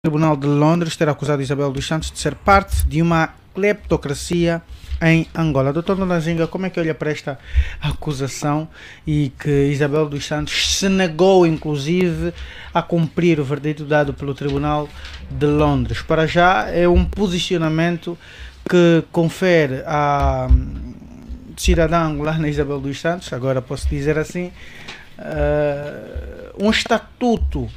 Tribunal de Londres ter acusado Isabel dos Santos de ser parte de uma cleptocracia em Angola. Doutor Nonanzinga, como é que olha para esta acusação e que Isabel dos Santos se negou, inclusive, a cumprir o verdito dado pelo Tribunal de Londres? Para já é um posicionamento que confere à cidadã angolana Isabel dos Santos, agora posso dizer assim, um estatuto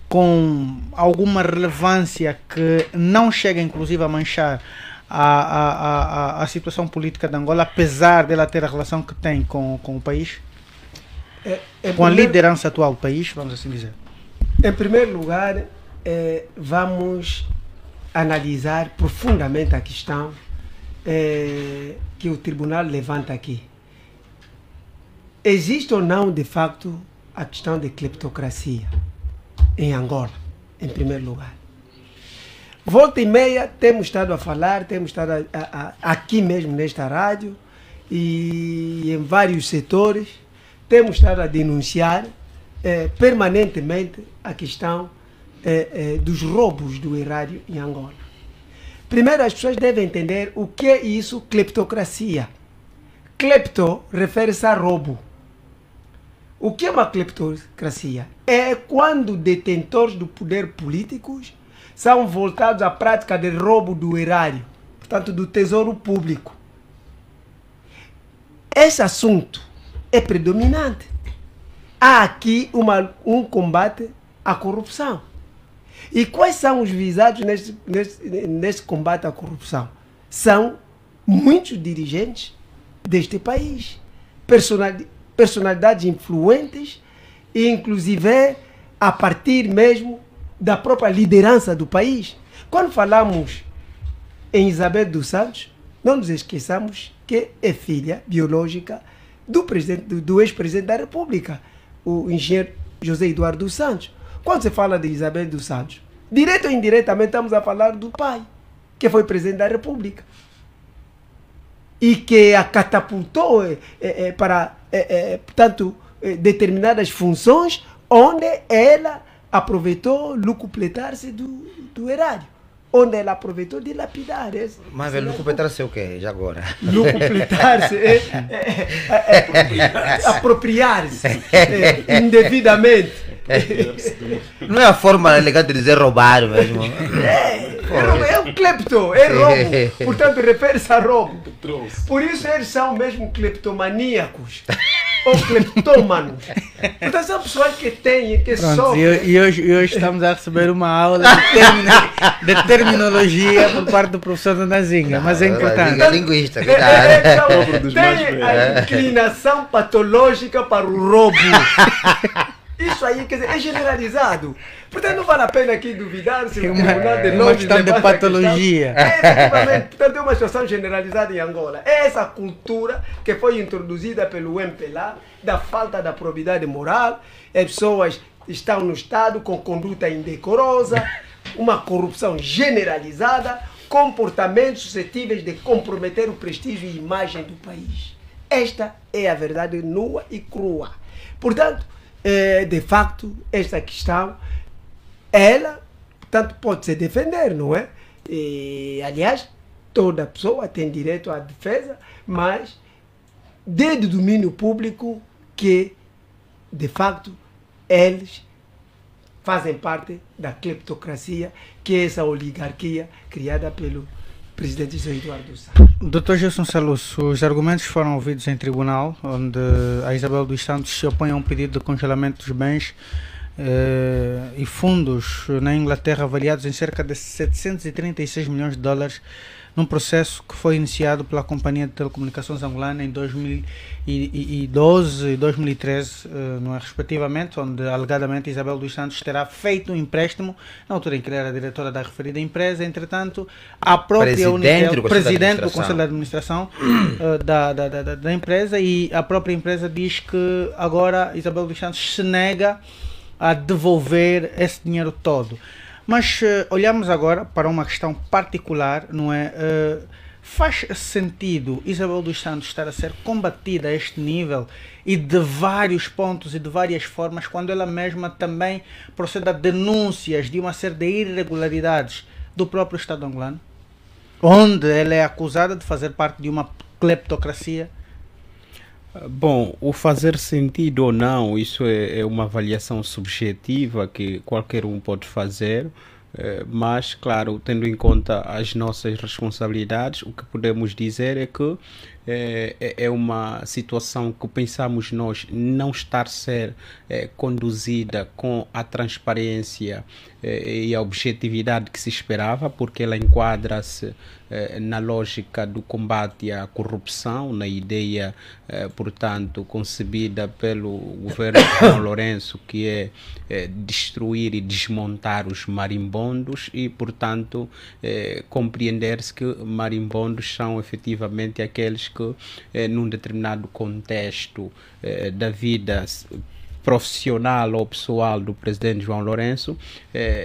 com alguma relevância que não chega inclusive a manchar a situação política de Angola, apesar dela ter a relação que tem com o país, com a liderança atual do país, vamos assim dizer. Em primeiro lugar, vamos analisar profundamente a questão que o tribunal levanta aqui. Existe ou não, de facto, a questão de cleptocracia em Angola, em primeiro lugar? Volta e meia temos estado a falar, temos estado aqui mesmo nesta rádio e em vários setores, temos estado a denunciar permanentemente a questão dos roubos do erário em Angola. Primeiro, as pessoas devem entender o que é isso, cleptocracia. Clepto refere-se a roubo. O que é uma cleptocracia? É quando detentores do poder políticos são voltados à prática de roubo do erário, portanto do tesouro público. Esse assunto é predominante. Há aqui um combate à corrupção. E quais são os visados nesse combate à corrupção? São muitos dirigentes deste país, personalidades influentes, e inclusive a partir mesmo da própria liderança do país. Quando falamos em Isabel dos Santos, não nos esqueçamos que é filha biológica do ex-presidente da República, o engenheiro José Eduardo dos Santos. Quando se fala de Isabel dos Santos, direto ou indiretamente estamos a falar do pai, que foi presidente da República e que a catapultou para portanto, determinadas funções onde ela aproveitou lucupletar-se do erário, onde ela aproveitou de lapidar. Mas lucupletar-se é o quê, já agora? Lucupletar-se apropriar-se indevidamente. Não é a forma elegante de dizer roubar mesmo. É um clepto, é roubo. Portanto, refere-se a roubo. Por isso eles são mesmo cleptomaníacos ou cleptômanos. Portanto, são pessoas que têm, que sofrem. E hoje estamos a receber uma aula de terminologia por parte do professor Nonanzinga, mas é importante. Linguista, Tem a inclinação patológica para o roubo. Isso aí, quer dizer, é generalizado. Portanto, não vale a pena aqui duvidar se o Tribunal de Londres... uma questão de patologia. Efetivamente, portanto, é uma situação generalizada em Angola. É essa cultura que foi introduzida pelo MPLA, da falta da probidade moral, as pessoas estão no Estado com conduta indecorosa, uma corrupção generalizada, comportamentos suscetíveis de comprometer o prestígio e imagem do país. Esta é a verdade nua e crua. Portanto, de facto, esta questão, ela, portanto, pode se defender, não é? E, aliás, toda pessoa tem direito à defesa, mas desde o domínio público que, de facto, eles fazem parte da cleptocracia, que é essa oligarquia criada pelo presidente José Eduardo dos Santos. Dr. Gilson Salus, os argumentos foram ouvidos em tribunal, onde a Isabel dos Santos se opõe a um pedido de congelamento dos bens e fundos na Inglaterra avaliados em cerca de 736 milhões de dólares num processo que foi iniciado pela Companhia de Telecomunicações Angolana em 2012 e 2013, não é, respectivamente, onde alegadamente Isabel dos Santos terá feito um empréstimo na altura em que ela era diretora da referida empresa. Entretanto, a própria presidente do Conselho de Administração da empresa, e a própria empresa diz que agora Isabel dos Santos se nega a devolver esse dinheiro todo. Mas olhamos agora para uma questão particular, não é? Faz sentido Isabel dos Santos estar a ser combatida a este nível e de vários pontos e de várias formas, quando ela mesma também procede a denúncias de uma série de irregularidades do próprio Estado angolano, onde ela é acusada de fazer parte de uma cleptocracia? Bom, o fazer sentido ou não, isso é uma avaliação subjetiva que qualquer um pode fazer. Mas, claro, tendo em conta as nossas responsabilidades, o que podemos dizer é que é uma situação que pensamos nós não estar a ser conduzida com a transparência e a objetividade que se esperava, porque ela enquadra-se na lógica do combate à corrupção, na ideia, portanto, concebida pelo governo de João Lourenço, que é destruir e desmontar os marimbondos e, portanto, compreender-se que marimbondos são efetivamente aqueles que, num determinado contexto da vida profissional ou pessoal do presidente João Lourenço,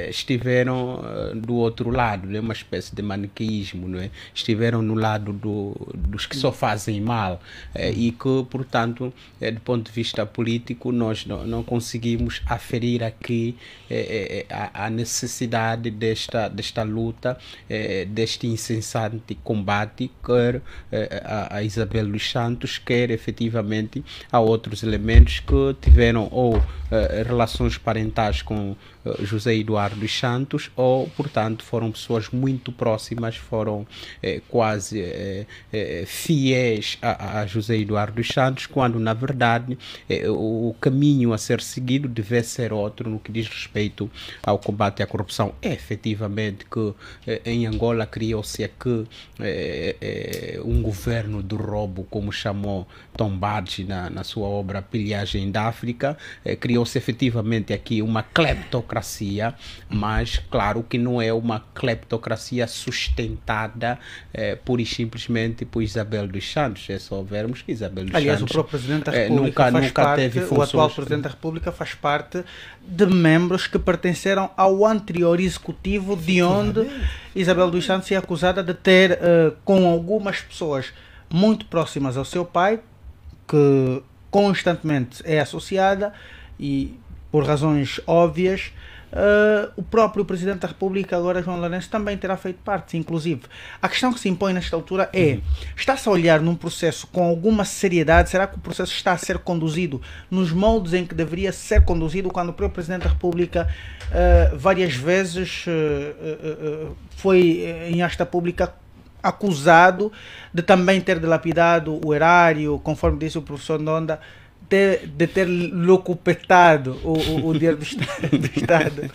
estiveram do outro lado, né? Uma espécie de maniqueísmo, não é? Estiveram no lado dos que só fazem mal, e que, portanto, do ponto de vista político, nós não conseguimos aferir aqui a necessidade desta luta, deste incessante combate, quer a Isabel dos Santos, quer efetivamente a outros elementos que tiveram ou relações parentais com José Eduardo dos Santos, ou, portanto, foram pessoas muito próximas, foram quase fiéis a José Eduardo dos Santos, quando, na verdade, o caminho a ser seguido deve ser outro no que diz respeito ao combate à corrupção. É efetivamente que em Angola criou-se aqui um governo do roubo, como chamou Tom Badge na sua obra Pilhagem da África. Criou-se efetivamente aqui uma cleptocracia, mas claro que não é uma cleptocracia sustentada pura e simplesmente por Isabel dos Santos. É só vermos que Isabel dos Aliás, Santos, o próprio Presidente da República o atual Presidente da República faz parte de membros que pertenceram ao anterior executivo, de onde Isabel dos Santos é acusada de ter, com algumas pessoas muito próximas ao seu pai, que constantemente é associada, e por razões óbvias, o próprio Presidente da República, agora João Lourenço, também terá feito parte, inclusive. A questão que se impõe nesta altura é, está-se a olhar num processo com alguma seriedade? Será que o processo está a ser conduzido nos moldes em que deveria ser conduzido, quando o próprio Presidente da República várias vezes foi em asta pública acusado de também ter dilapidado o erário, conforme disse o professor Ndonda, de ter locupetado o dinheiro do Estado.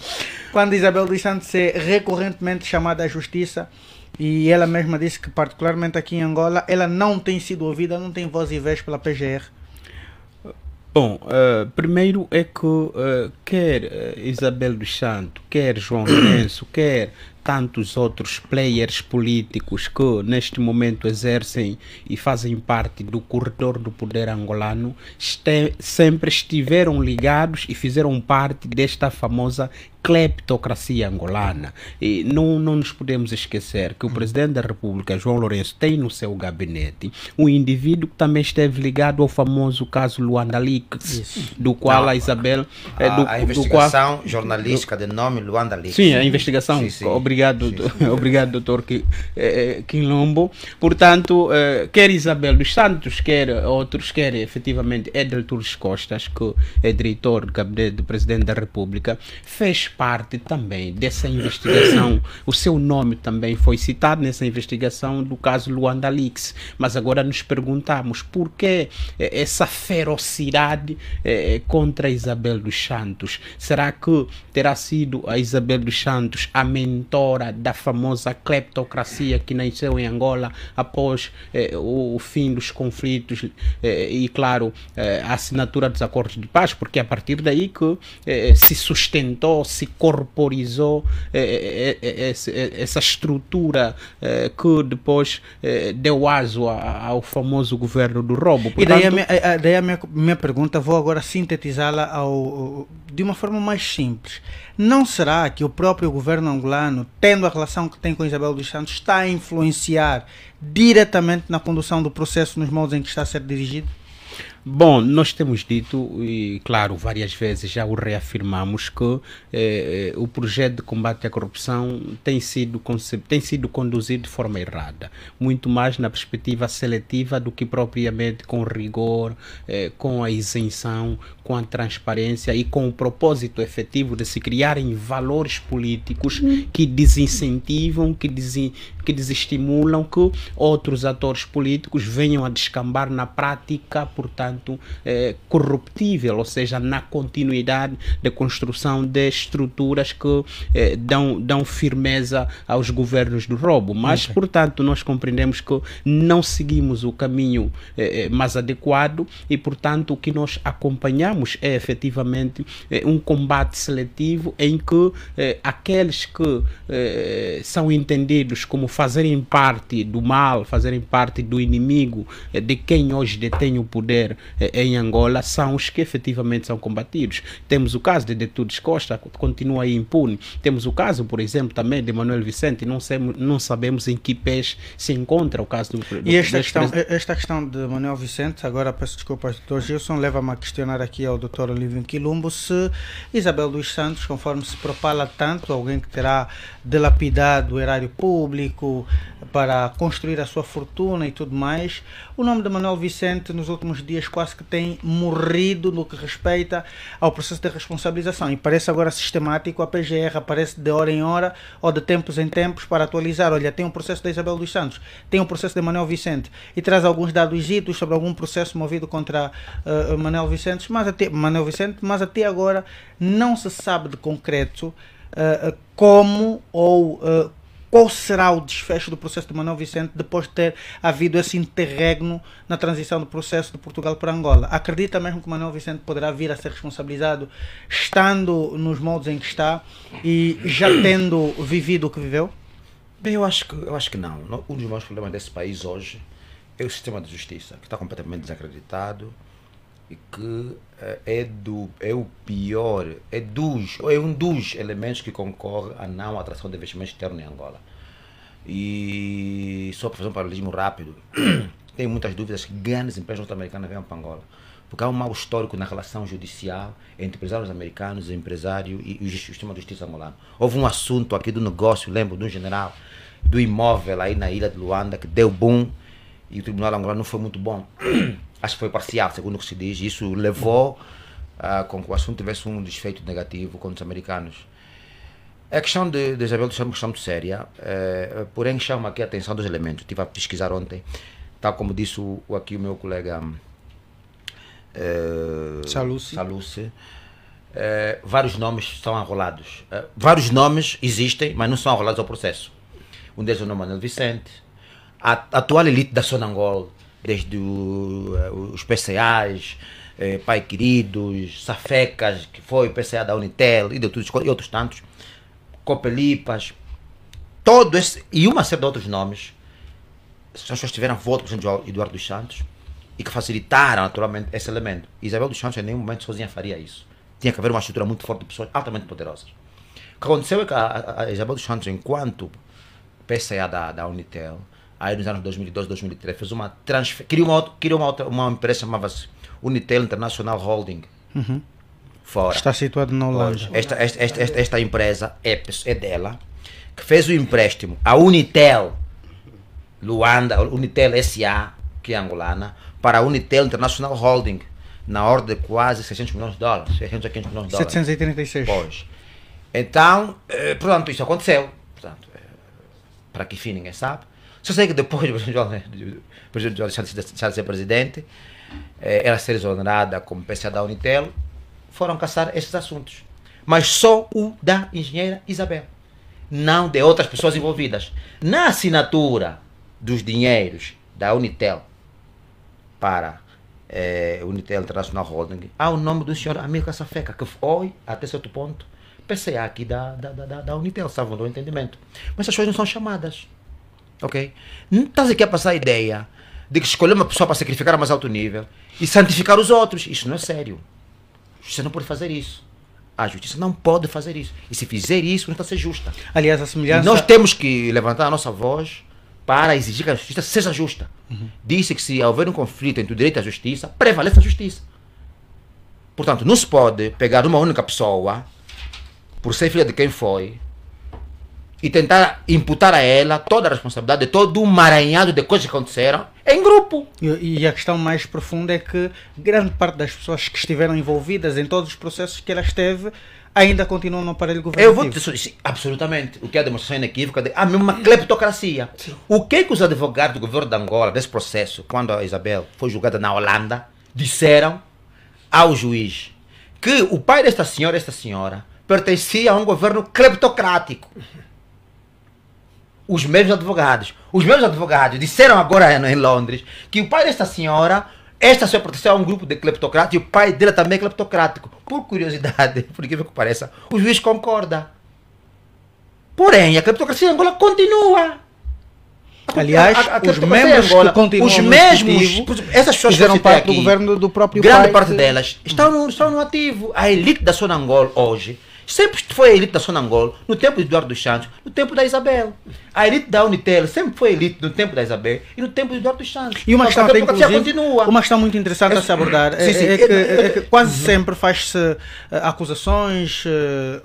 Quando Isabel dos Santos é recorrentemente chamada à justiça, e ela mesma disse que, particularmente aqui em Angola, ela não tem sido ouvida, não tem voz e vez pela PGR. Bom, primeiro é que quer Isabel dos Santos, quer João Lourenço, quer tantos outros players políticos que neste momento exercem e fazem parte do corredor do poder angolano, sempre estiveram ligados e fizeram parte desta famosa cleptocracia angolana. E não nos podemos esquecer que o Presidente da República, João Lourenço, tem no seu gabinete um indivíduo que também esteve ligado ao famoso caso Luanda Leaks, do qual a Isabel... a investigação jornalística de nome Luanda Leaks. Sim, a investigação. Sim. Obrigado, doutor Quilombo. Portanto, quer Isabel dos Santos, quer outros, quer efetivamente Edel Torres Costas, que é diretor do gabinete do Presidente da República, fez parte também dessa investigação. O seu nome também foi citado nessa investigação do caso Luanda Leaks. Mas agora nos perguntamos por que essa ferocidade contra Isabel dos Santos. Será que terá sido a Isabel dos Santos a mentora da famosa cleptocracia que nasceu em Angola após o fim dos conflitos e, claro, a assinatura dos acordos de paz? Porque é a partir daí que se sustentou, se se corporizou essa estrutura que depois deu aso ao famoso governo do roubo. E daí a minha pergunta, vou agora sintetizá-la de uma forma mais simples. Não será que o próprio governo angolano, tendo a relação que tem com Isabel dos Santos, está a influenciar diretamente na condução do processo nos modos em que está a ser dirigido? Bom, nós temos dito, e claro, várias vezes já o reafirmamos, que o projeto de combate à corrupção tem sido conduzido de forma errada, muito mais na perspectiva seletiva do que propriamente com rigor, com a isenção, com a transparência e com o propósito efetivo de se criarem valores políticos que desincentivam, que desestimulam que outros atores políticos venham a descambar na prática, portanto, corruptível, ou seja, na continuidade da construção de estruturas que dão firmeza aos governos do roubo. Mas, portanto, nós compreendemos que não seguimos o caminho mais adequado e, portanto, o que nós acompanhamos é efetivamente um combate seletivo em que aqueles que são entendidos como fazerem parte do mal, fazerem parte do inimigo de quem hoje detém o poder em Angola, são os que efetivamente são combatidos. Temos o caso de Detudes Costa, continua aí impune. Temos o caso, por exemplo, também de Manuel Vicente, não sabemos em que pés se encontra o caso do E esta questão de Manuel Vicente, agora peço desculpas ao Dr. Gilson, leva-me a questionar aqui ao Dr. Olívio Quilumbo se Isabel dos Santos, conforme se propala tanto, alguém que terá dilapidado o erário público para construir a sua fortuna e tudo mais, o nome de Manuel Vicente nos últimos dias quase que tem morrido no que respeita ao processo de responsabilização e parece agora sistemático, a PGR aparece de hora em hora ou de tempos em tempos para atualizar, olha, tem um processo da Isabel dos Santos, tem um processo de Manuel Vicente e traz alguns dados sobre algum processo movido contra Manuel Vicente, mas até agora não se sabe de concreto como ou qual será o desfecho do processo de Manuel Vicente depois de ter havido esse interregno na transição do processo de Portugal para Angola? Acredita mesmo que Manuel Vicente poderá vir a ser responsabilizado estando nos moldes em que está e já tendo vivido o que viveu? Bem, eu acho que não. Um dos maiores problemas desse país hoje é o sistema de justiça, que está completamente desacreditado e que é o pior, é um dos elementos que concorre à não atração de investimento externo em Angola. E só para fazer um paralelismo rápido, tenho muitas dúvidas que grandes empresas norte-americanas venham para Angola, porque há um mau histórico na relação judicial entre empresários americanos, empresário e o sistema de justiça angolano. Houve um assunto aqui do negócio, lembro de um general do imóvel aí na ilha de Luanda que deu boom e o tribunal angolano não foi muito bom. Acho que foi parcial, segundo o que se diz. Isso levou com que o assunto tivesse um desfeito negativo contra os americanos. A questão de Isabel dos Santos é uma questão muito séria, porém chama aqui a atenção dos elementos. Estive a pesquisar ontem, tal como disse aqui o meu colega Saluce. Vários nomes são arrolados. Vários nomes existem, mas não são arrolados ao processo. Um deles é o nome Manuel Vicente. A atual elite da Sonangol, desde os PCAs, Pai Queridos, Safecas, que foi o PCA da Unitel e outros tantos, Copelipas, todo esse, e uma série de outros nomes, as pessoas tiveram voto do presidente Eduardo dos Santos e que facilitaram naturalmente esse elemento. Isabel dos Santos em nenhum momento sozinha faria isso. Tinha que haver uma estrutura muito forte de pessoas altamente poderosas. O que aconteceu é que a Isabel dos Santos, enquanto PCA da Unitel, aí nos anos 2012, 2013, fez uma transferência, criou uma empresa que chamava-se Unitel International Holding. Fora. Está situado na Holanda. Esta empresa é dela, que fez o empréstimo à Unitel Luanda, Unitel SA, que é angolana, para a Unitel International Holding, na ordem de quase 600 milhões de dólares, 600 a 500 milhões de dólares. 736. Pois. Então, portanto, isso aconteceu. Portanto, para que fim ninguém sabe. Só sei que depois do presidente Jorge Santos deixar de ser presidente, ela ser exonerada como PCA da Unitel, foram caçar esses assuntos. Mas só o da engenheira Isabel, não de outras pessoas envolvidas. Na assinatura dos dinheiros da Unitel para Unitel International Holding, há o nome do senhor Amílcar Safeca, que foi, até certo ponto, PCA aqui da Unitel, salvo do entendimento. Mas essas coisas não são chamadas. Ok? Não estás aqui a passar a ideia de que escolher uma pessoa para sacrificar a mais alto nível e santificar os outros. Isso não é sério. A justiça não pode fazer isso. A justiça não pode fazer isso. E se fizer isso, não está a ser justa. Aliás, a semelhança... E nós temos que levantar a nossa voz para exigir que a justiça seja justa. Disse que se houver um conflito entre o direito e a justiça, prevalece a justiça. Portanto, não se pode pegar uma única pessoa, por ser filha de quem foi, e tentar imputar a ela toda a responsabilidade de todo um emaranhado de coisas que aconteceram em grupo. E a questão mais profunda é que grande parte das pessoas que estiveram envolvidas em todos os processos que ela esteve ainda continuam no aparelho governativo. Eu vou dizer, sim, absolutamente. O que é a demonstração inequívoca de uma cleptocracia. Sim. O que os advogados do governo de Angola, desse processo, quando a Isabel foi julgada na Holanda, disseram ao juiz que o pai desta senhora e esta senhora pertencia a um governo cleptocrático. Os mesmos advogados disseram agora em Londres que o pai desta senhora pertenceu a um grupo de cleptocratas e o pai dela também é cleptocrático. Por curiosidade, por incrível que pareça, o juiz concorda. Porém, a cleptocracia em Angola continua. Aliás, os membros que continuam os mesmos, essas pessoas fizeram parte aqui, do governo do próprio grande pai. Parte delas estão no ativo. A elite da Zona Angola hoje sempre foi a elite da Zona Angola no tempo de Eduardo dos Santos, no tempo da Isabel. A elite da Unitel sempre foi a elite no tempo da Isabel e no tempo de Eduardo dos Santos. E uma questão, continua. Uma questão muito interessante a se abordar é que quase sempre faz-se acusações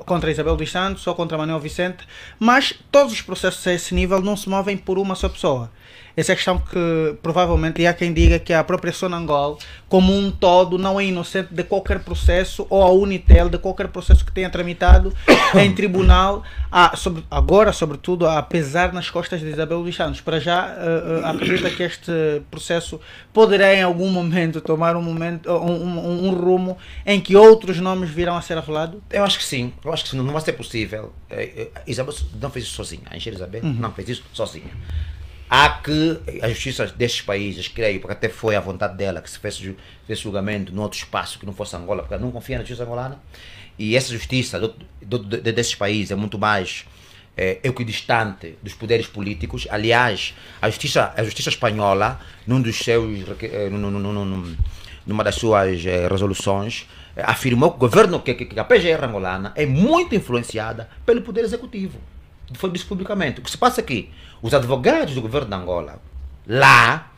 contra Isabel dos Santos ou contra Manuel Vicente, mas todos os processos a esse nível não se movem por uma só pessoa. Essa é a questão que provavelmente há quem diga que a própria Zona Angola, como um todo, não é inocente de qualquer processo, ou a Unitel, de qualquer processo que tenha tramitado em tribunal, agora, sobretudo, a pesar nas costas de Isabel dos Santos. Para já, acredita que este processo poderá em algum momento tomar um rumo em que outros nomes virão a ser revelados? Eu acho que sim, não vai ser possível. Isabel não fez isso sozinha, a Engenheira Isabel não fez isso sozinha. Há que a justiça destes países, creio, porque até foi a vontade dela que se fez julgamento num outro espaço que não fosse Angola, porque ela não confia na justiça angolana, e essa justiça desses países é muito mais equidistante dos poderes políticos. Aliás, a justiça espanhola, numa das suas resoluções, afirmou que o governo, que a PGR angolana é muito influenciada pelo poder executivo. Foi dito publicamente. O que se passa aqui? Os advogados do governo de Angola, lá,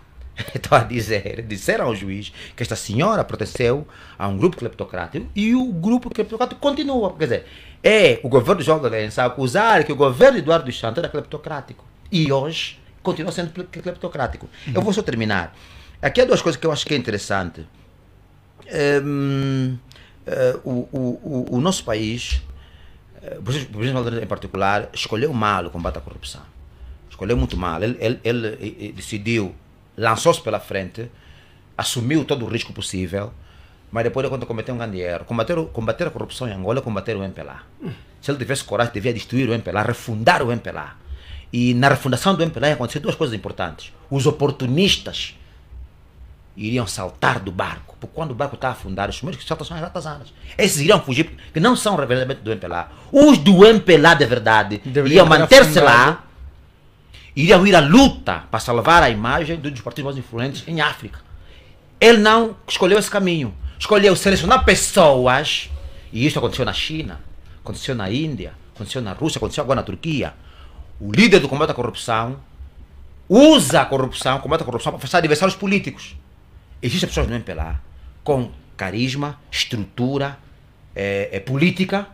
estou a dizer, disseram ao juiz que esta senhora pertenceu a um grupo cleptocrático e o grupo cleptocrático continua. Quer dizer, é o governo de João Lourenço a acusar que o governo de Eduardo dos Santos era cleptocrático. E hoje continua sendo cleptocrático. Eu vou só terminar. Aqui há duas coisas que eu acho que é interessante. O nosso país, o presidente em particular, escolheu mal o combate à corrupção. Escolheu muito mal. Ele decidiu, lançou-se pela frente, assumiu todo o risco possível, mas depois de quando cometeu um grande erro. Combater a corrupção em Angola é combater o MPLA. Se ele tivesse coragem, devia destruir o MPLA, refundar o MPLA. E na refundação do MPLA aconteceram duas coisas importantes. Os oportunistas iriam saltar do barco, porque quando o barco está a afundar, os primeiros que saltam são as ratazanas. Esses iriam fugir, porque não são verdadeiramente do MPLA. Os do MPLA de verdade iriam manter-se lá, iriam ir à luta para salvar a imagem dos partidos mais influentes em África. Ele não escolheu esse caminho. Escolheu selecionar pessoas, e isso aconteceu na China, aconteceu na Índia, aconteceu na Rússia, aconteceu agora na Turquia. O líder do combate à corrupção usa a corrupção, combate à corrupção, para afastar adversários políticos. Existem pessoas no MPLA com carisma, estrutura política,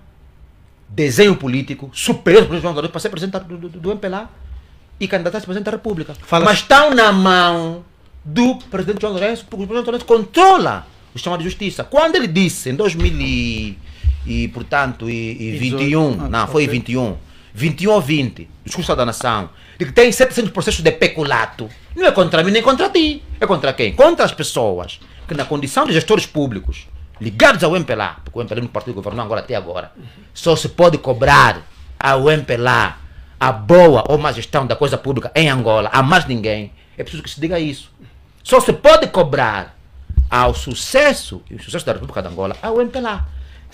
desenho político, superior para ser presidente do MPLA e candidatar a ser presidente da República. Mas estão na mão do presidente João Lourenço, porque o presidente João Lourenço controla o sistema de justiça. Quando ele disse, em 2021, não, foi em 21 ou 20, discurso da nação, de que tem 700 processos de peculato, não é contra mim nem contra ti. É contra quem? Contra as pessoas que, na condição de gestores públicos ligados ao MPLA, porque o MPLA no partido governou Angola até agora, só se pode cobrar ao MPLA a boa ou má gestão da coisa pública em Angola, a mais ninguém. É preciso que se diga isso. Só se pode cobrar ao sucesso, e o sucesso da República de Angola, ao MPLA.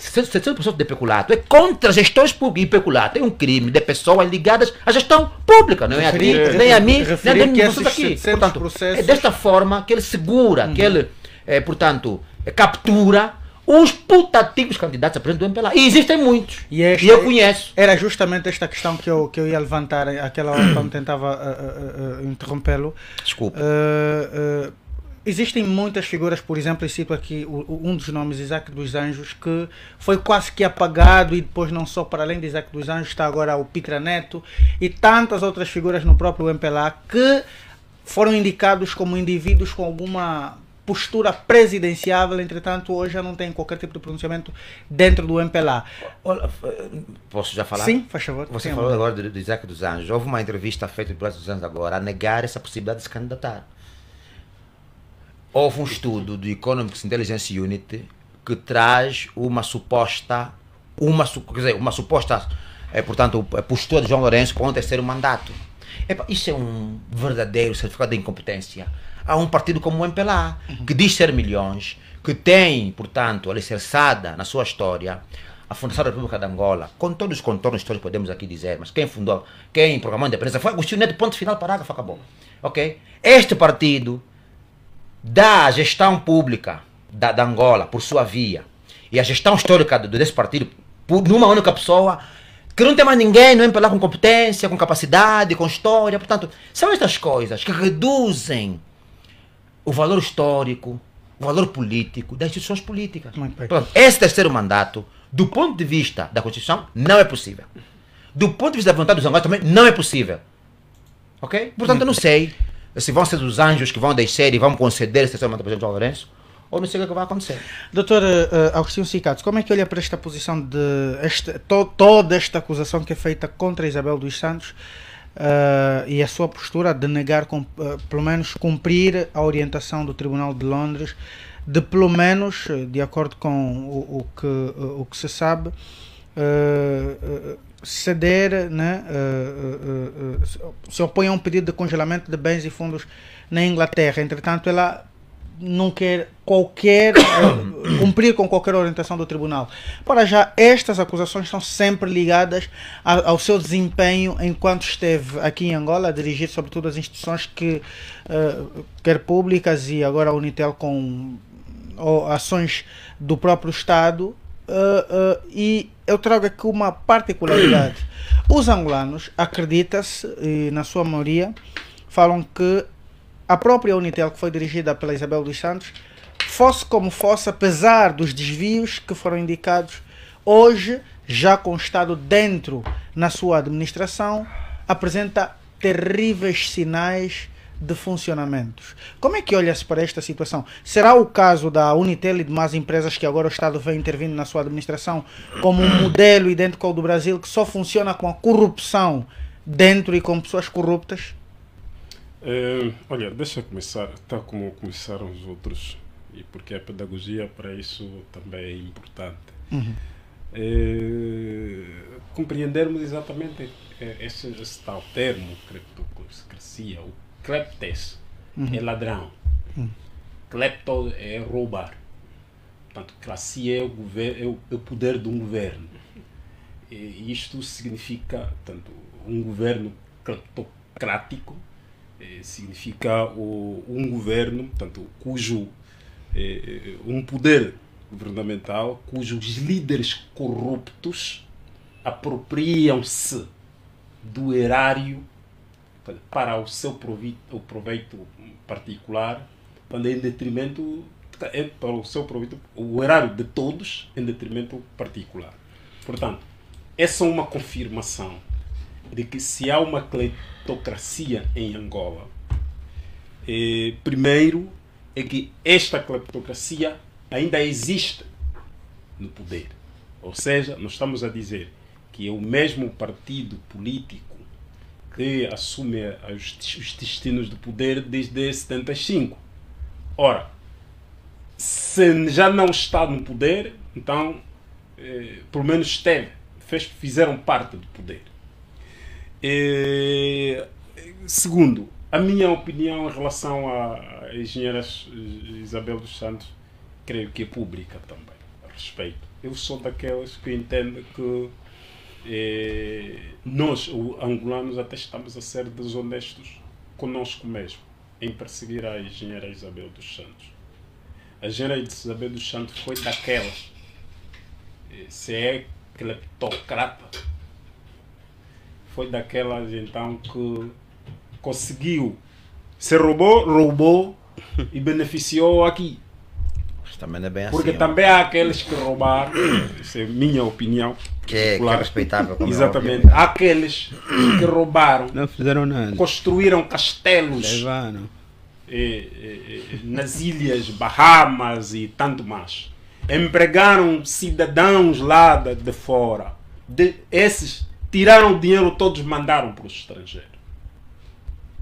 60% de peculato é contra gestores públicos e peculato. É um crime de pessoas ligadas à gestão pública, não é a ti, nem a mim, nem a ninguém aqui. Portanto, processos... é desta forma que ele segura, que ele, portanto, captura os putativos candidatos a presidente do MPLA. E existem muitos. E eu conheço. Era justamente esta questão que eu ia levantar aquela hora quando tentava interrompê-lo. Desculpa. Existem muitas figuras, por exemplo, eu cito aqui um dos nomes, Isaac dos Anjos, que foi quase que apagado e depois não só para além de Isaac dos Anjos, está agora o Pitra Neto e tantas outras figuras no próprio MPLA que foram indicados como indivíduos com alguma postura presidenciável, entretanto hoje já não tem qualquer tipo de pronunciamento dentro do MPLA. Posso já falar? Sim, faz favor. Você falou agora do Isaac dos Anjos. Houve uma entrevista feita por Isaac dos Anjos agora a negar essa possibilidade de se candidatar. Houve um estudo do Economics Intelligence Unit que traz uma suposta, portanto, a postura de João Lourenço para um terceiro mandato. Isso é um verdadeiro certificado de incompetência. Há um partido como o MPLA, que diz ser milhões, que tem, portanto, alicerçada na sua história a Fundação da República de Angola, com todos os contornos históricos podemos aqui dizer, mas quem fundou, quem programou a independência foi Agostinho Neto, ponto final, parágrafo, acabou. Ok? Este partido da gestão pública da Angola por sua via e a gestão histórica desse partido por numa única pessoa que não tem mais ninguém, não é MPLA com competência, com capacidade, com história, portanto, são estas coisas que reduzem o valor histórico, o valor político das instituições políticas. Portanto, esse terceiro mandato, do ponto de vista da Constituição, não é possível. Do ponto de vista da vontade dos angolanos também não é possível. Ok? Portanto, eu não sei se vão ser os anjos que vão descer e vão conceder esse terceiro mandato para o presidente João Lourenço, ou não sei o que vai acontecer. Doutor Agostinho Cicatos, como é que olha para esta posição de toda esta acusação que é feita contra Isabel dos Santos e a sua postura de negar, pelo menos, cumprir a orientação do Tribunal de Londres, de pelo menos, de acordo com o que se sabe, ceder, né, se opõe a um pedido de congelamento de bens e fundos na Inglaterra. Entretanto, ela não quer cumprir com qualquer orientação do tribunal. Para já, estas acusações estão sempre ligadas ao seu desempenho enquanto esteve aqui em Angola, a dirigir sobretudo as instituições quer públicas e agora a Unitel com ações do próprio Estado. E eu trago aqui uma particularidade. Os angolanos, acredita-se, e na sua maioria, falam que a própria Unitel, que foi dirigida pela Isabel dos Santos, fosse como fosse, apesar dos desvios que foram indicados, hoje, já constado dentro na sua administração, apresenta terríveis sinais de funcionamentos. Como é que olha-se para esta situação? Será o caso da Unitel e demais empresas que agora o Estado vem intervindo na sua administração como um modelo idêntico ao do Brasil, que só funciona com a corrupção dentro e com pessoas corruptas? Olha, deixa eu começar, tal como começaram os outros, e porque a pedagogia para isso também é importante. Compreendermos exatamente esse tal termo, cleptocracia, o kleptes é ladrão, klepto é roubar, portanto, cracia é o poder de um governo. E isto significa, portanto, um governo kleptocrático, significa um governo, portanto, cujo um poder governamental cujos líderes corruptos apropriam-se do erário para o seu proveito particular, quando em detrimento para o seu proveito, o erário de todos em detrimento particular. Portanto, essa é uma confirmação de que se há uma cleptocracia em Angola, primeiro é que esta cleptocracia ainda existe no poder. Ou seja, nós estamos a dizer que é o mesmo partido político que assume os destinos do poder desde 75. Ora, se já não está no poder, então, pelo menos fizeram parte do poder. Segundo, a minha opinião em relação à engenheira Isabel dos Santos, creio que é pública também, a respeito. eu sou daqueles que entendem que nós, os angolanos, até estamos a ser desonestos conosco mesmo em perseguir a engenheira Isabel dos Santos. A engenheira Isabel dos Santos foi daquelas, se é cleptocrata, foi daquelas então que conseguiu, se roubou e beneficiou aqui. Mas também não é bem Porque assim. também há aqueles que roubaram, isso é minha opinião. Que é respeitável. Como Exatamente. Há aqueles que roubaram, Não fizeram nada. construíram castelos Levaram. nas ilhas Bahamas e tanto mais. Empregaram cidadãos lá de fora. Esses tiraram o dinheiro todos, mandaram para o estrangeiro.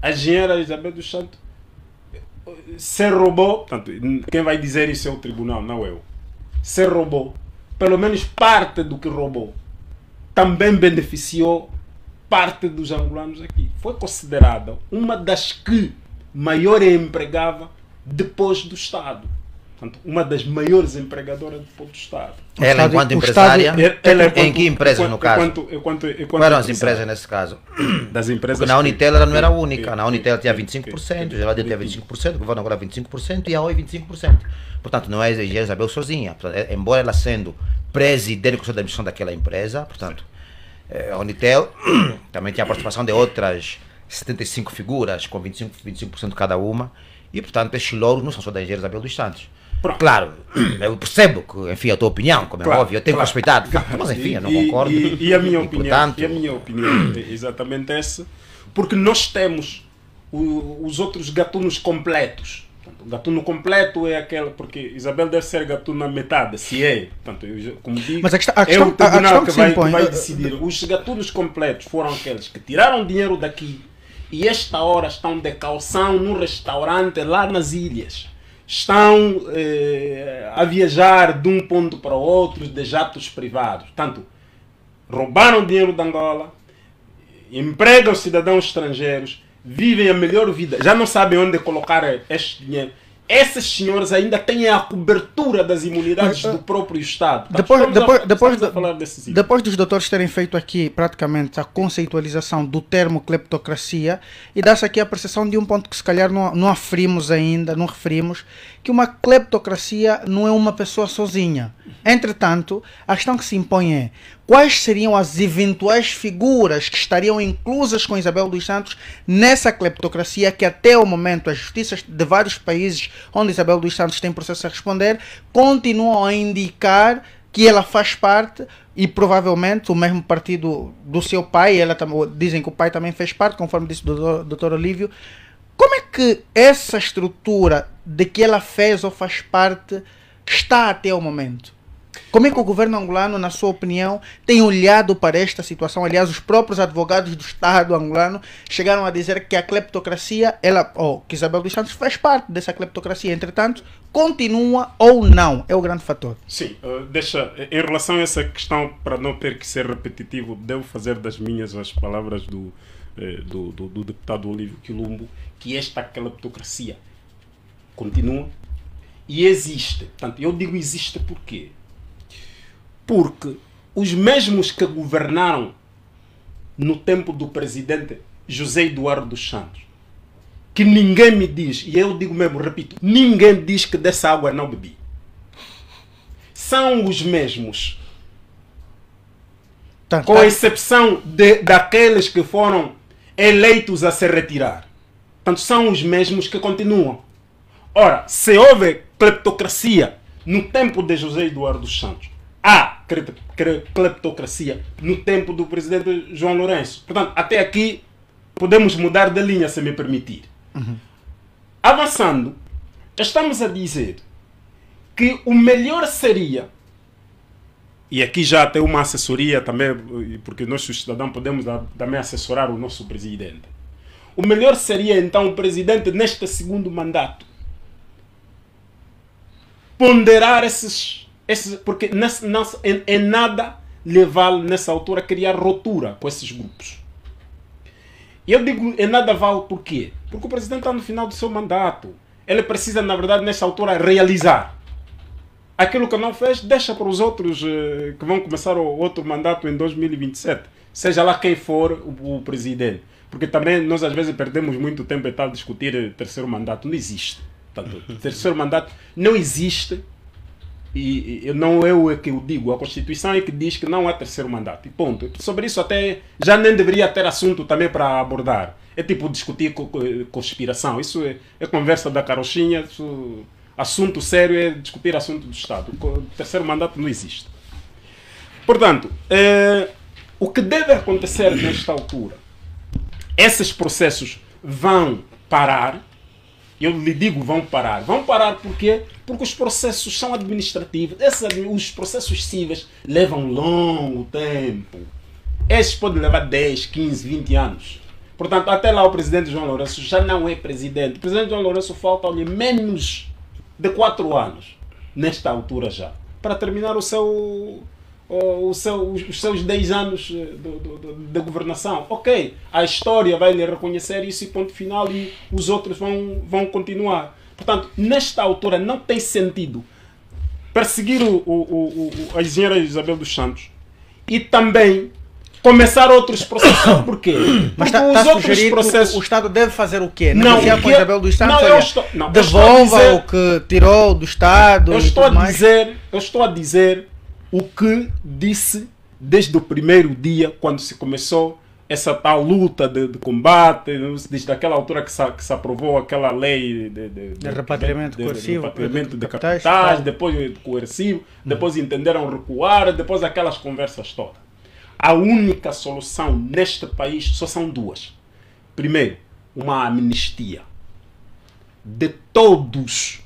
A engenheira Isabel dos Santos se roubou, portanto, quem vai dizer isso é o tribunal, não eu. Se roubou, pelo menos parte do que roubou, também beneficiou parte dos angolanos aqui. Foi considerada uma das que maior empregava depois do Estado. Portanto, uma das maiores empregadoras depois do Estado. Ela, enquanto o empresária, Estado- em que empresas, no caso? Quais eram as empresas nesse caso? Das empresas. Porque na Unitel ela não era a única. que- Na Unitel tinha 25%, o Geraldo tinha 25%, o governo agora 25% e a Oi 25%. Portanto, não é a engenheira Isabel sozinha. Portanto, embora ela sendo presidente da administração daquela empresa, portanto, a Unitel também tinha a participação de outras 75 figuras, com 25% cada uma, e portanto estes louros não são só da engenheira Isabel dos Santos. Pronto. Claro, eu percebo que, enfim, a tua opinião, como é Claro, óbvio, eu tenho que claro. respeitar, mas enfim, eu não concordo. E a minha opinião, portanto, e a minha opinião é exatamente essa, porque nós temos os outros gatunos completos. Portanto, o gatuno completo é aquele, porque Isabel deve ser gatuno na metade, se é. Portanto, como digo, Mas a questão é o tribunal que se que impõe, vai decidir. Os gatunos completos foram aqueles que tiraram dinheiro daqui e esta hora estão de calção num restaurante lá nas ilhas. Estão a viajar de um ponto para o outro de jatos privados. Portanto, roubaram dinheiro da Angola, empregam cidadãos estrangeiros, vivem a melhor vida, já não sabem onde colocar este dinheiro. Esses senhores ainda têm a cobertura das imunidades do próprio Estado. Estamos a falar desses itens. Depois dos doutores terem feito aqui praticamente a conceitualização do termo cleptocracia, e dá-se aqui a percepção de um ponto que se calhar não aferimos ainda, não referimos, que uma cleptocracia não é uma pessoa sozinha. Entretanto, a questão que se impõe é quais seriam as eventuais figuras que estariam inclusas com Isabel dos Santos nessa cleptocracia que até o momento as justiças de vários países onde Isabel dos Santos tem processo a responder continuam a indicar que ela faz parte, e provavelmente o mesmo partido do seu pai, dizem que o pai também fez parte, conforme disse o Dr. Olívio. Como é que essa estrutura de que ela fez ou faz parte está até o momento? Como é que o governo angolano, na sua opinião, tem olhado para esta situação? Aliás, os próprios advogados do Estado angolano chegaram a dizer que a cleptocracia, que Isabel dos Santos faz parte dessa cleptocracia, entretanto, continua ou não? É o grande fator. Sim, em relação a essa questão, para não ter que ser repetitivo, devo fazer das minhas as palavras do deputado Olívio Quilumbo, que esta cleptocracia continua e existe. Portanto, eu digo existe porquê? Porque os mesmos que governaram no tempo do presidente José Eduardo dos Santos, que ninguém me diz, e eu digo mesmo, repito, ninguém diz que dessa água não bebi, são os mesmos, com exceção daqueles que foram eleitos a se retirar. Portanto, são os mesmos que continuam. Ora, se houve cleptocracia no tempo de José Eduardo dos Santos, há cleptocracia no tempo do presidente João Lourenço. Portanto, até aqui podemos mudar de linha, se me permitir. Avançando, estamos a dizer que o melhor seria, e aqui já tem uma assessoria também, porque nós, os cidadãos, podemos também assessorar o nosso presidente. O melhor seria, então, o presidente, neste segundo mandato, ponderar porque em nada lhe vale, nessa altura, criar ruptura com esses grupos. E eu digo em nada vale por quê? Porque o presidente está no final do seu mandato. Ele precisa, na verdade, nessa altura, realizar. aquilo que não fez, deixa para os outros que vão começar o outro mandato em 2027. Seja lá quem for o presidente. Porque também nós às vezes perdemos muito tempo em tal discutir terceiro mandato. Não existe. Portanto, terceiro mandato não existe. E não eu é que eu digo, a Constituição é que diz que não há terceiro mandato. E ponto. Sobre isso até já nem deveria ter assunto também para abordar. É tipo discutir conspiração. Isso é conversa da carochinha. Assunto sério é discutir assunto do Estado. O terceiro mandato não existe. Portanto, o que deve acontecer nesta altura? Esses processos vão parar. Eu lhe digo vão parar. Vão parar por quê? Porque os processos são administrativos. Os processos cíveis levam longo tempo. Esses podem levar 10, 15, 20 anos. Portanto, até lá o presidente João Lourenço já não é presidente. O presidente João Lourenço falta-lhe menos de 4 anos, nesta altura já, para terminar os seus 10 anos de governação. Ok, a história vai lhe reconhecer isso e ponto final, e os outros vão continuar. Portanto, nesta altura não tem sentido perseguir a engenheira Isabel dos Santos e também começar outros processos. Por quê? Mas Porque está os a outros sugerir processos... que o Estado deve fazer o quê? Não, Negociar com a Isabel dos Santos? não, Olha, eu estou- não, eu devolva estou a dizer- o que tirou do Estado Eu e estou, tudo mais. eu estou a dizer o que disse desde o primeiro dia, quando se começou essa tal luta de combate, desde aquela altura que se aprovou aquela lei de repatriamento coercivo, repatriamento de capitais, capitais, tal. depois coercivo, depois entenderam recuar, depois aquelas conversas todas. A única solução neste país só são duas. Primeiro, uma amnistia de todos,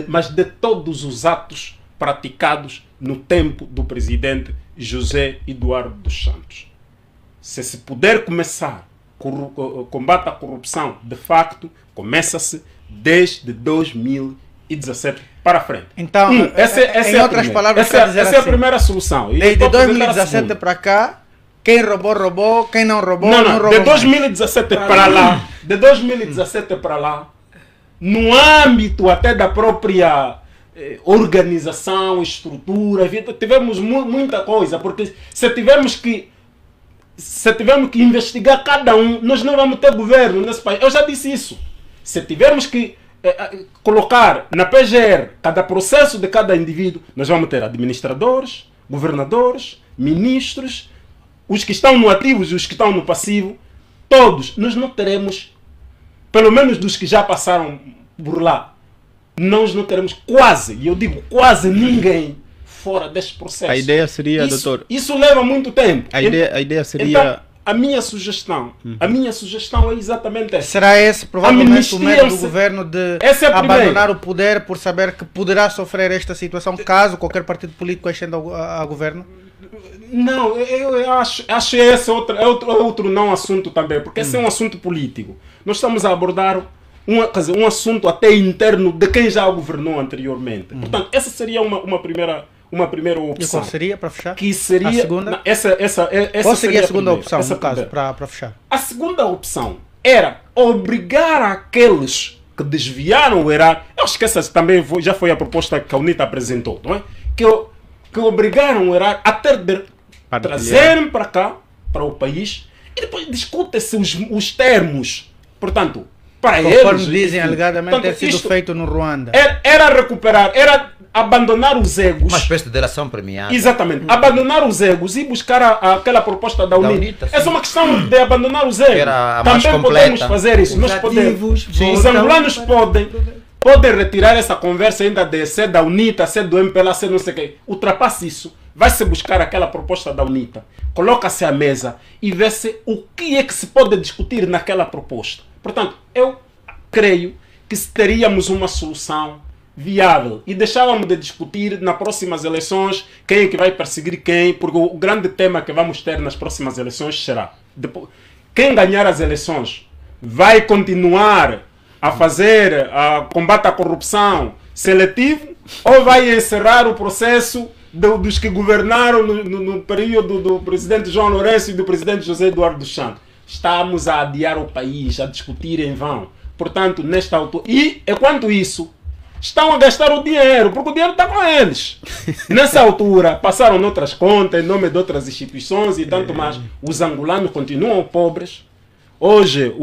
mas de todos os atos praticados no tempo do presidente José Eduardo dos Santos. Se puder começar combate à corrupção, de facto, começa-se desde 2017 para frente. Então, essa em é a outras primeira. palavras, essa quer dizer é a assim, primeira solução. E eu desde estou a apresentar a 2017 segunda. para cá, quem roubou, roubou, quem não roubou, Não, não não, roubou de mais. 2017 para lá, de 2017 para lá, no âmbito até da própria organização, estrutura, tivemos muita coisa, porque se tivermos que investigar cada um, nós não vamos ter governo nesse país. Eu já disse isso. Se tivermos que colocar na PGR cada processo de cada indivíduo, nós vamos ter administradores, governadores, ministros, os que estão no ativo e os que estão no passivo, todos. Nós não teremos, pelo menos dos que já passaram por lá, nós não teremos quase, e eu digo quase ninguém fora deste processo. A ideia seria, doutor... Isso leva muito tempo. A ideia seria... Então, a minha sugestão é exatamente essa. Será esse provavelmente o método do Amnistia-se. governo de Essa é a abandonar primeira. o poder por saber que poderá sofrer esta situação caso qualquer partido político ascenda ao governo? Não, eu acho esse outro não assunto também, porque esse é um assunto político. Nós estamos a abordar um assunto até interno de quem já governou anteriormente. Portanto, essa seria uma primeira E opção. qual seria para fechar? Que seria... A segunda? Não, essa Qual seria a segunda primeira. opção, Essa no caso, primeira. para fechar? A segunda opção era obrigar aqueles que desviaram o erário. Eu acho que essa também já foi a proposta que a UNITA apresentou, não é? Que obrigaram o erário a ter de trazerem para cá, para o país, e depois discutem-se os termos. Portanto, para Conforme eles... dizem, alegadamente, portanto, ter sido isto feito no Ruanda. era recuperar, era abandonar os egos. Uma espécie de delação premiada. Exatamente. Abandonar os egos e buscar aquela proposta da UNITA. UNITA, sim. Essa é uma questão de abandonar os egos. Que era a mais Também completa. podemos fazer isso. Nós podemos. Os angolanos podem retirar essa conversa ainda de ser da UNITA, ser do MPLA, ser não sei o quê. Ultrapasse isso. Vai-se buscar aquela proposta da UNITA. Coloca-se à mesa e vê-se o que é que se pode discutir naquela proposta. Portanto, eu creio que teríamos uma solução viável e deixávamos de discutir nas próximas eleições quem é que vai perseguir quem, porque o grande tema que vamos ter nas próximas eleições será quem ganhar as eleições vai continuar a fazer combate à corrupção seletivo ou vai encerrar o processo dos que governaram no período do presidente João Lourenço e do presidente José Eduardo dos Santos. Estamos a adiar o país, a discutir em vão. Portanto, nesta altura... E, enquanto isso, estão a gastar o dinheiro, porque o dinheiro está com eles. Nessa altura, passaram noutras contas, em nome de outras instituições e tanto mais. Os angolanos continuam pobres. Hoje,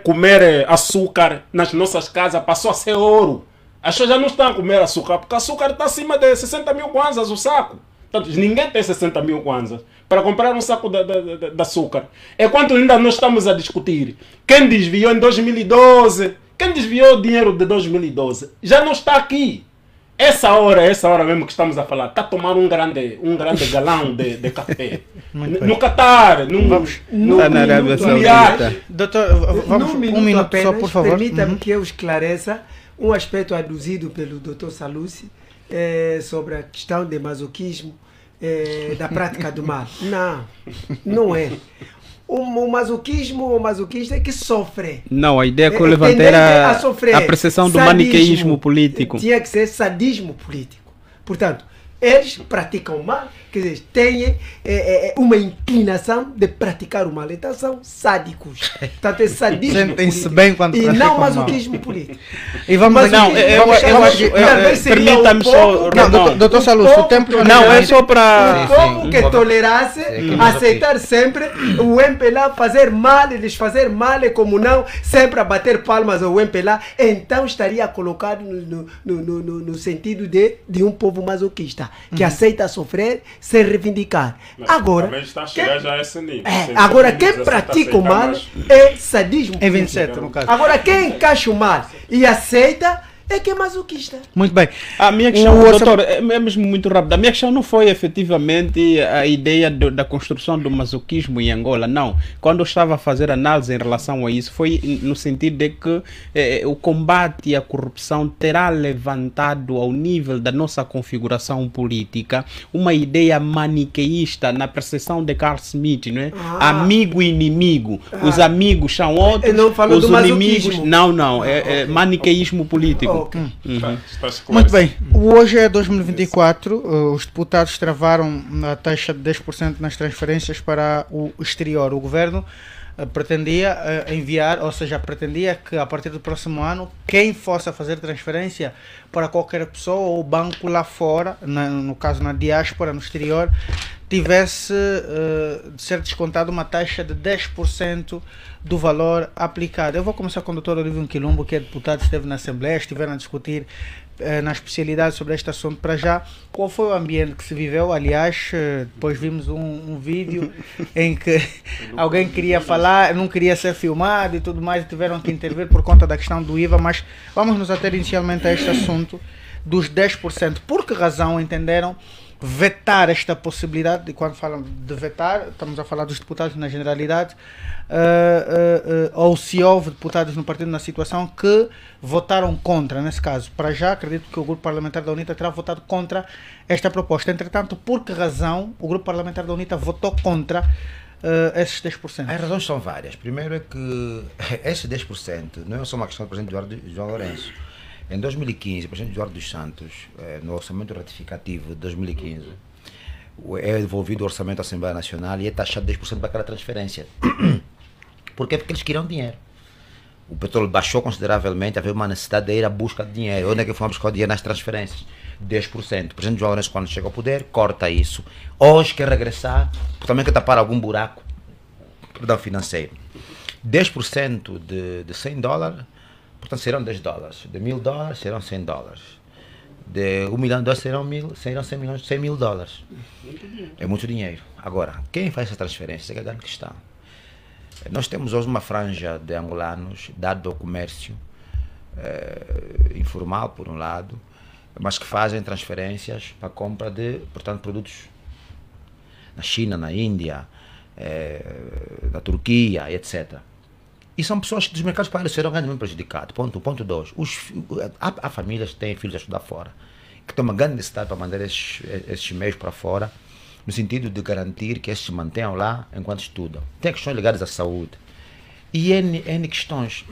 comer açúcar nas nossas casas passou a ser ouro. As pessoas já não estão a comer açúcar, porque o açúcar está acima de 60 mil kwanzas o saco. Portanto, ninguém tem 60 mil kwanzas para comprar um saco de açúcar. É quanto ainda nós estamos a discutir. Quem desviou em 2012, quem desviou o dinheiro de 2012, já não está aqui. Essa hora mesmo que estamos a falar, está a tomar um grande galão de café. No Catar, na Arábia Saudita. Doutor, vamos um minuto apenas, só, por favor. Permita-me que eu esclareça um aspecto aduzido pelo Dr. Salusi sobre a questão de masoquismo, da prática do mal. Não é. O masoquista é que sofre. Não, a ideia que eu levantei era a percepção do maniqueísmo político. Tinha que ser sadismo político. Portanto, eles praticam mal, quer dizer, têm uma inclinação de praticar o mal. Então são sádicos. Portanto, é sadismo Sentem-se político. bem quando e praticam não mal. masoquismo político. E vamos Não, eu acho. Permita-me só. Não, doutor Salusi, o tempo já Não, é só para. O povo que tolerasse, aceitar sempre o MPLA fazer mal, eles fazer mal, e como não, sempre a bater palmas ao MPLA, então estaria colocado no sentido de um povo masoquista, que aceita sofrer sem reivindicar. Agora, também está a chegar já a esse nível. agora quem pratica o mal é sadismo. É 27, no caso. Agora quem encaixa o mal e aceita é que é masoquista. Muito bem. A minha questão, doutor, é mesmo muito rápido. A minha questão não foi efetivamente a ideia da construção do masoquismo em Angola, não. Quando eu estava a fazer análise em relação a isso, foi no sentido de que o combate à corrupção terá levantado ao nível da nossa configuração política uma ideia maniqueísta na percepção de Carl Smith, não é? Amigo e inimigo. Os amigos são outros, não falou os do inimigos... masoquismo. Não, é maniqueísmo político. Está esclarecido. Muito bem. Hoje é 2024. Os deputados travaram a taxa de 10% nas transferências para o exterior. O governo pretendia enviar, ou seja, pretendia que a partir do próximo ano, quem fosse a fazer transferência para qualquer pessoa ou banco lá fora, no caso na diáspora, no exterior, tivesse de ser descontado uma taxa de 10% do valor aplicado. Eu vou começar com o Dr. Olívio Quilombo, que é deputado, esteve na Assembleia, estiveram a discutir na especialidade sobre este assunto. Para já, qual foi o ambiente que se viveu? Aliás, depois vimos um vídeo em que alguém queria falar, não queria ser filmado e tudo mais, e tiveram que intervir por conta da questão do IVA, mas vamos nos ater inicialmente a este assunto dos 10%. Por que razão entenderam vetar esta possibilidade? E quando falam de vetar, estamos a falar dos deputados na generalidade, ou se houve deputados no partido na situação que votaram contra, nesse caso. Para já, acredito que o grupo parlamentar da UNITA terá votado contra esta proposta. Entretanto, por que razão o grupo parlamentar da UNITA votou contra esses 10%? As razões são várias. Primeiro é que esses 10% não é só uma questão do presidente João Lourenço. Em 2015, o presidente Eduardo dos Santos, no orçamento ratificativo de 2015, é devolvido o orçamento da Assembleia Nacional e é taxado 10% para aquela transferência. Por quê? Porque eles queriam dinheiro. O petróleo baixou consideravelmente, havia uma necessidade de ir à busca de dinheiro. Onde é que fomos buscar o dinheiro? Nas transferências. 10%. O presidente João Lourenço, quando chega ao poder, corta isso. Hoje quer regressar, também quer tapar algum buraco financeiro. 10% de $100, portanto serão $10. De $1.000 serão $100. De $1 milhão serão $100 mil. É muito dinheiro. Agora, quem faz essa transferência é a grande questão. Nós temos hoje uma franja de angolanos, dado ao comércio informal, por um lado, mas que fazem transferências para a compra de, portanto, produtos na China, na Índia, na Turquia, etc. E são pessoas que dos mercados paralelos serão grandemente prejudicados. Ponto 2. Há famílias que têm filhos a estudar fora, que têm uma grande necessidade para mandar esses meios para fora, no sentido de garantir que esses se mantenham lá enquanto estudam. Tem questões ligadas à saúde. E N questões.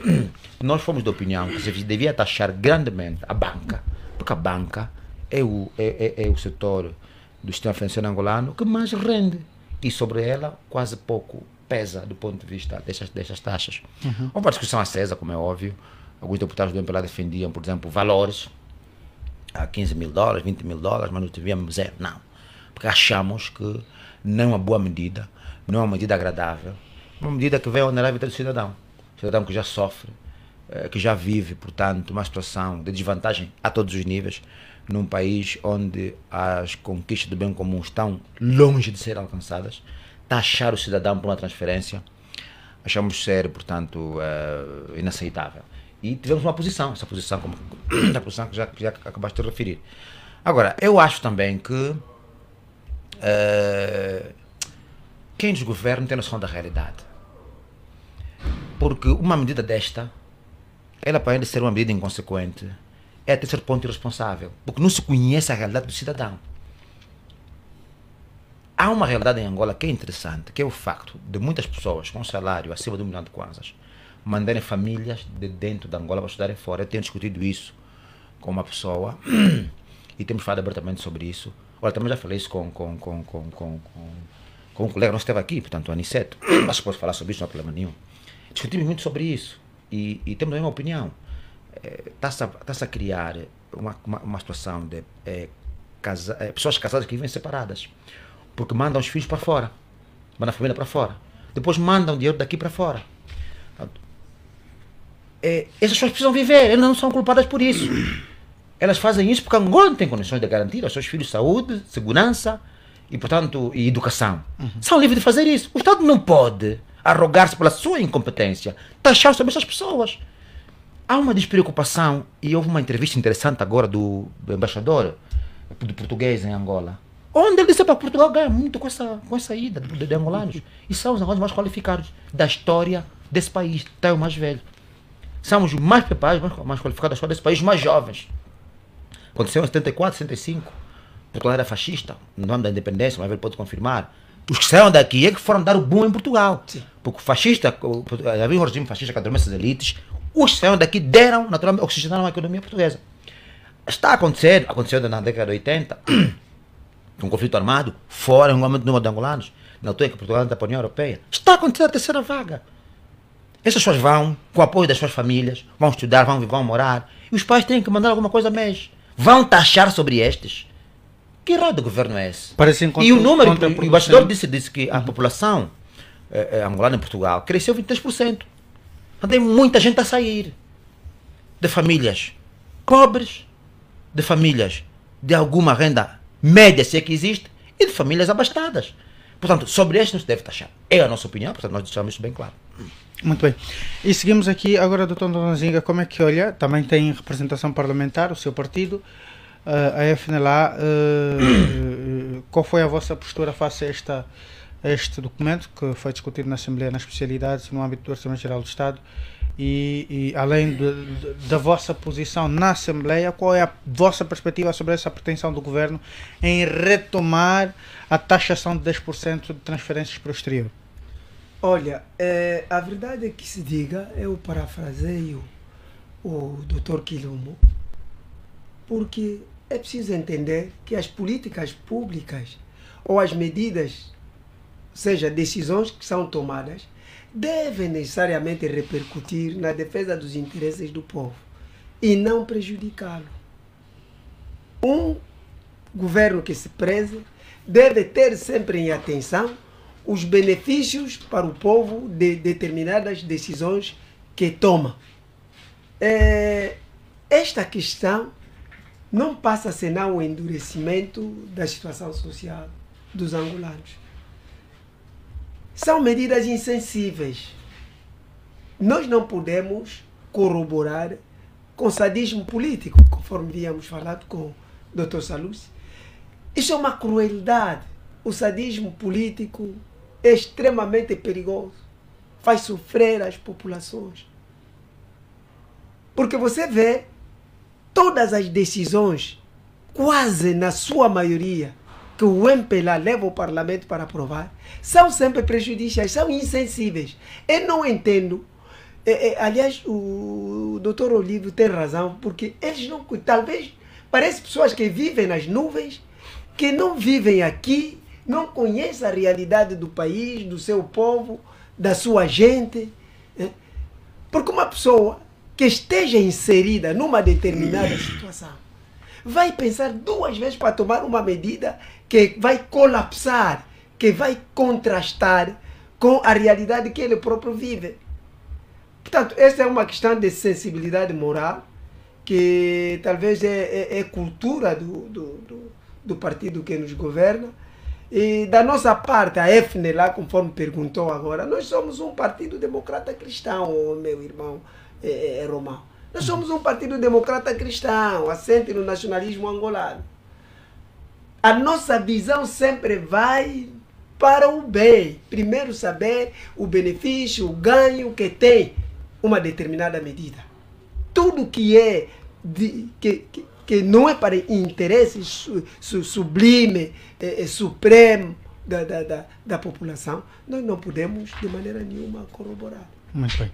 Nós fomos de opinião que se devia taxar grandemente a banca, porque a banca é o setor do sistema financeiro angolano que mais rende. E sobre ela quase pouco pesa do ponto de vista dessas taxas. Houve uma discussão acesa, como é óbvio. Alguns deputados do MPLA defendiam, por exemplo, valores a 15 mil dólares, 20 mil dólares, mas não tivemos zero. Não. Porque achamos que não é uma boa medida, não é uma medida agradável, é uma medida que vem onerar a vida do cidadão. O cidadão que já sofre, que já vive, portanto, uma situação de desvantagem a todos os níveis, num país onde as conquistas do bem comum estão longe de serem alcançadas. Taxar o cidadão por uma transferência, achamos ser, portanto, inaceitável. E tivemos uma posição, essa posição, como a posição que já acabaste de referir. Agora, eu acho também que quem nos governa tem noção da realidade. Porque uma medida desta, ela, para ainda ser uma medida inconsequente, é até certo ponto irresponsável. Porque não se conhece a realidade do cidadão. Há uma realidade em Angola que é interessante, que é o facto de muitas pessoas com salário acima de 1 milhão de kwanzas mandarem famílias de dentro da Angola para estudarem fora. Eu tenho discutido isso com uma pessoa e temos falado abertamente sobre isso. Olha, também já falei isso com um colega nosso que esteve aqui, portanto, o Aniceto. Acho que posso falar sobre isso, não há problema nenhum. Discutimos muito sobre isso e temos a mesma opinião. Está-se a criar uma situação de pessoas casadas que vivem separadas, porque mandam os filhos para fora, mandam a família para fora, depois mandam dinheiro daqui para fora. Essas pessoas precisam viver, elas não são culpadas por isso. Elas fazem isso porque Angola não tem condições de garantir aos seus filhos saúde, segurança e, portanto, e educação. São livres de fazer isso. O Estado não pode arrogar-se pela sua incompetência, taxar sobre essas pessoas. Há uma despreocupação, e houve uma entrevista interessante agora do embaixador do português em Angola, onde ele disse para Portugal ganha muito com essa ida de angolanos. E são os angolanos mais qualificados da história desse país, até o mais velho. São os mais preparados, mais qualificados da história desse país, mais jovens. Aconteceu em 74, 75. Portugal era fascista, no ano da independência, mas ele pode confirmar. Os que saíram daqui é que foram dar o boom em Portugal. Sim. Porque o fascista, havia um regime fascista que adormece as elites. Os que saíram daqui deram, naturalmente, oxigenaram a economia portuguesa. Está acontecendo, aconteceu na década de 80, um conflito armado, fora um aumento do número de angolanos, na altura que Portugal entra para a União Europeia. Está acontecendo a terceira vaga. Essas pessoas vão, com o apoio das suas famílias, vão estudar, vão morar, e os pais têm que mandar alguma coisa mês. Vão taxar sobre estes. Que raio de governo é esse? E o número, o embaixador disse que a população angolana em Portugal cresceu 23%. Então tem muita gente a sair. De famílias pobres, de famílias de alguma renda média, se é que existe, e de famílias abastadas. Portanto, sobre este não se deve taxar. É a nossa opinião, portanto nós deixamos isso bem claro. Muito bem. E seguimos aqui agora, doutor Ndonzinga, como é que olha? Também tem representação parlamentar, o seu partido, a FNLA. Qual foi a vossa postura face a este documento que foi discutido na Assembleia, nas especialidades e no âmbito do Orçamento Geral do Estado? E além da vossa posição na Assembleia, qual é a vossa perspectiva sobre essa pretensão do Governo em retomar a taxação de 10% de transferências para o exterior? Olha, a verdade é que se diga, eu parafraseio o Dr. Quilombo, porque é preciso entender que as políticas públicas ou as medidas, seja decisões que são tomadas, devem necessariamente repercutir na defesa dos interesses do povo e não prejudicá-lo. Um governo que se preze deve ter sempre em atenção os benefícios para o povo de determinadas decisões que toma. Esta questão não passa senão o endurecimento da situação social dos angolanos. São medidas insensíveis. Nós não podemos corroborar com sadismo político, conforme víamos falado com o Dr. Salusi. Isso é uma crueldade. O sadismo político é extremamente perigoso. Faz sofrer as populações. Porque você vê todas as decisões, quase na sua maioria, que o MPLA leva ao Parlamento para aprovar, são sempre prejudiciais, são insensíveis. Eu não entendo. Aliás, o Dr. Olívio tem razão, porque eles não... Talvez, parece pessoas que vivem nas nuvens, que não vivem aqui, não conhecem a realidade do país, do seu povo, da sua gente. Porque uma pessoa que esteja inserida numa determinada situação vai pensar 2 vezes para tomar uma medida que vai colapsar, que vai contrastar com a realidade que ele próprio vive. Portanto, essa é uma questão de sensibilidade moral, que talvez é cultura do partido que nos governa. E da nossa parte, a EFNE, lá conforme perguntou agora, nós somos um partido democrata cristão, meu irmão Romão. Nós somos um partido democrata cristão, assente no nacionalismo angolano. A nossa visão sempre vai para o bem. Primeiro saber o benefício, o ganho que tem uma determinada medida. Tudo que é que não é para interesse sublime, supremo da população, nós não podemos de maneira nenhuma corroborar. Muito bem.